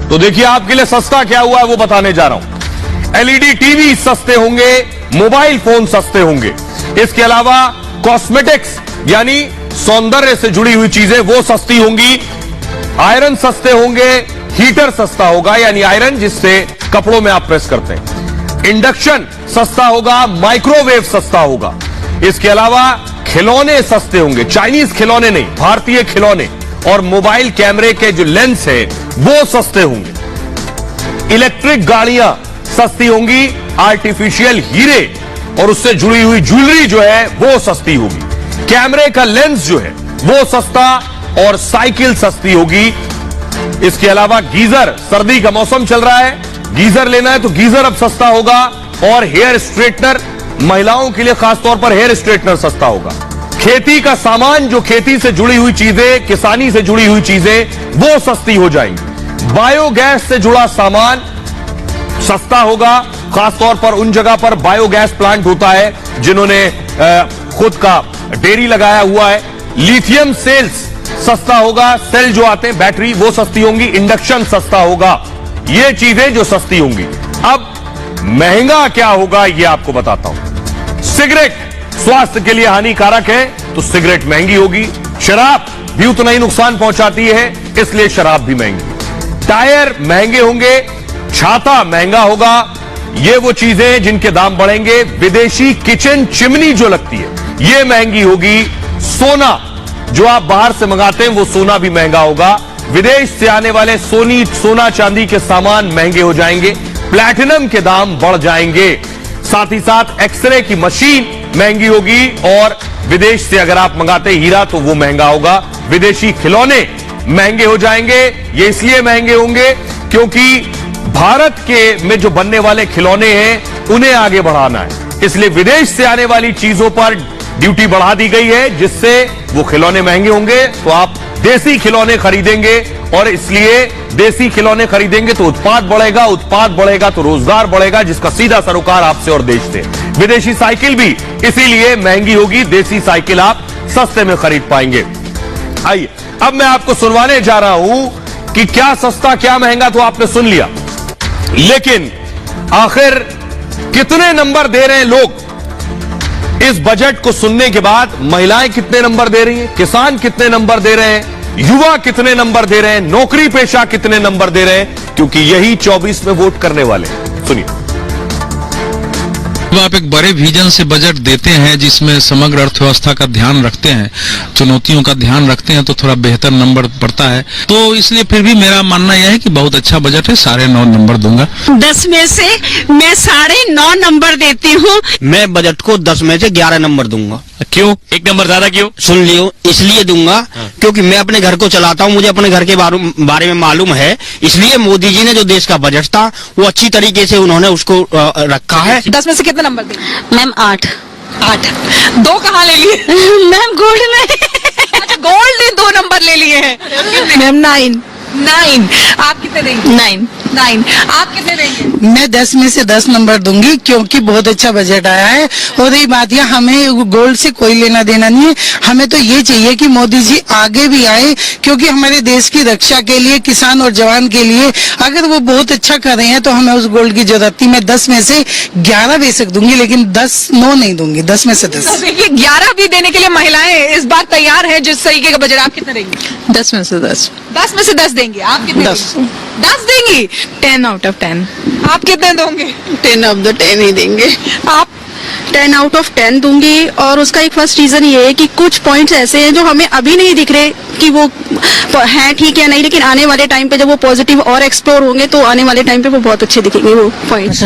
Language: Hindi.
तो देखिए आपके लिए सस्ता क्या हुआ है वो बताने जा रहा हूं। एलईडी टीवी सस्ते होंगे, मोबाइल फोन सस्ते होंगे। इसके अलावा कॉस्मेटिक्स यानी सौंदर्य से जुड़ी हुई चीजें वो सस्ती होंगी। आयरन सस्ते होंगे, हीटर सस्ता होगा यानी आयरन जिससे कपड़ों में आप प्रेस करते हैं। इंडक्शन सस्ता होगा, माइक्रोवेव सस्ता होगा। इसके अलावा खिलौने सस्ते होंगे, चाइनीज खिलौने नहीं, भारतीय खिलौने। और मोबाइल कैमरे के जो लेंस है वो सस्ते होंगे। इलेक्ट्रिक गाड़ियां सस्ती होंगी, आर्टिफिशियल हीरे और उससे जुड़ी हुई ज्वेलरी जो है वो सस्ती होगी। कैमरे का लेंस जो है वो सस्ता और साइकिल सस्ती होगी। इसके अलावा गीजर, सर्दी का मौसम चल रहा है, गीजर लेना है तो गीजर अब सस्ता होगा। और हेयर स्ट्रेटनर, महिलाओं के लिए खासतौर पर हेयर स्ट्रेटनर सस्ता होगा। खेती का सामान, जो खेती से जुड़ी हुई चीजें, किसानी से जुड़ी हुई चीजें वो सस्ती हो जाएंगी। बायोगैस से जुड़ा सामान सस्ता होगा, खासतौर पर उन जगह पर बायोगैस प्लांट होता है जिन्होंने खुद का डेयरी लगाया हुआ है। लिथियम सेल्स सस्ता होगा, सेल जो आते हैं बैटरी वो सस्ती होंगी। इंडक्शन सस्ता होगा, ये चीजें जो सस्ती होंगी। अब महंगा क्या होगा ये आपको बताता हूं। सिगरेट स्वास्थ्य के लिए हानिकारक है तो सिगरेट महंगी होगी। शराब भी उतना ही नुकसान पहुंचाती है इसलिए शराब भी महंगी। टायर महंगे होंगे, छाता महंगा होगा। ये वो चीजें जिनके दाम बढ़ेंगे। विदेशी किचन चिमनी जो लगती है ये महंगी होगी। सोना जो आप बाहर से मंगाते हैं वो सोना भी महंगा होगा। विदेश से आने वाले सोना चांदी के सामान महंगे हो जाएंगे। प्लैटिनम के दाम बढ़ जाएंगे। साथ ही साथ एक्सरे की मशीन महंगी होगी और विदेश से अगर आप मंगाते हीरा तो वो महंगा होगा। विदेशी खिलौने महंगे हो जाएंगे। ये इसलिए महंगे होंगे क्योंकि भारत के में जो बनने वाले खिलौने हैं उन्हें आगे बढ़ाना है, इसलिए विदेश से आने वाली चीजों पर ड्यूटी बढ़ा दी गई है जिससे वो खिलौने महंगे होंगे। तो आप देसी खिलौने खरीदेंगे और इसलिए देसी खिलौने खरीदेंगे तो उत्पाद बढ़ेगा, उत्पाद बढ़ेगा तो रोजगार बढ़ेगा, जिसका सीधा सरोकार आपसे और देश से। विदेशी साइकिल भी इसीलिए महंगी होगी, देसी साइकिल आप सस्ते में खरीद पाएंगे। आइए अब मैं आपको सुनवाने जा रहा हूं कि क्या सस्ता क्या महंगा तो आपने सुन लिया, लेकिन आखिर कितने नंबर दे रहे हैं लोग इस बजट को सुनने के बाद? महिलाएं कितने नंबर दे रही हैं, किसान कितने नंबर दे रहे हैं, युवा कितने नंबर दे रहे हैं, नौकरी पेशा कितने नंबर दे रहे हैं, क्योंकि यही 24 में वोट करने वाले हैं। सुनिए। आप एक बड़े विजन से बजट देते हैं जिसमें समग्र अर्थव्यवस्था का ध्यान रखते हैं, चुनौतियों का ध्यान रखते हैं, तो थोड़ा बेहतर नंबर पड़ता है। तो इसलिए फिर भी मेरा मानना यह है कि बहुत अच्छा बजट है, 9.5 नंबर दूंगा। 10 में से मैं 9.5 नंबर देती हूँ। मैं बजट को 10 में से 11 नंबर दूंगा। क्यों? एक नंबर ज्यादा क्यों? सुन लियो, इसलिए दूंगा क्योंकि मैं अपने घर को चलाता हूँ, मुझे अपने घर के बारे में मालूम है। इसलिए मोदी जी ने जो देश का बजट था वो अच्छी तरीके से उन्होंने उसको रखा है। 10 में से कितना नंबर देंगे? मैम 8। 2 कहाँ ले लिए? मैम गोल्ड में। अच्छा गोल्ड ने 2 नंबर ले लिए हैं। मैम 9। आप कितने देंगे? 9। आप कितने देंगे? मैं 10 में से 10 नंबर दूंगी क्योंकि बहुत अच्छा बजट आया है। और रही बात यह, हमें गोल्ड से कोई लेना देना नहीं है। हमें तो ये चाहिए कि मोदी जी आगे भी आए, क्योंकि हमारे देश की रक्षा के लिए, किसान और जवान के लिए अगर वो बहुत अच्छा कर रहे हैं तो हमें उस गोल्ड की जरूरत थी। मैं 10 में से 11 बेशक दूंगी, लेकिन 9 नहीं दूंगी, 10 में से 10। देखिए 11 भी देने के लिए महिलाएं इस बार तैयार है। जिस तरीके का बजट, आप कितने देंगे? 10 में से 10। 10 में से 10 देंगे। आप कितने? 10 देंगी। 10 आउट ऑफ 10। आप कितने दोगे? 10 ऑफ द 10 ही देंगे। आप? 10 आउट ऑफ 10 दूंगी। और उसका एक फर्स्ट रीजन ये है कि कुछ पॉइंट्स ऐसे हैं जो हमें अभी नहीं दिख रहे कि वो है ठीक या नहीं, लेकिन आने वाले टाइम पे जब वो पॉजिटिव और एक्सप्लोर होंगे तो आने वाले टाइम पे वो बहुत अच्छे दिखेंगे वो पॉइंट्स।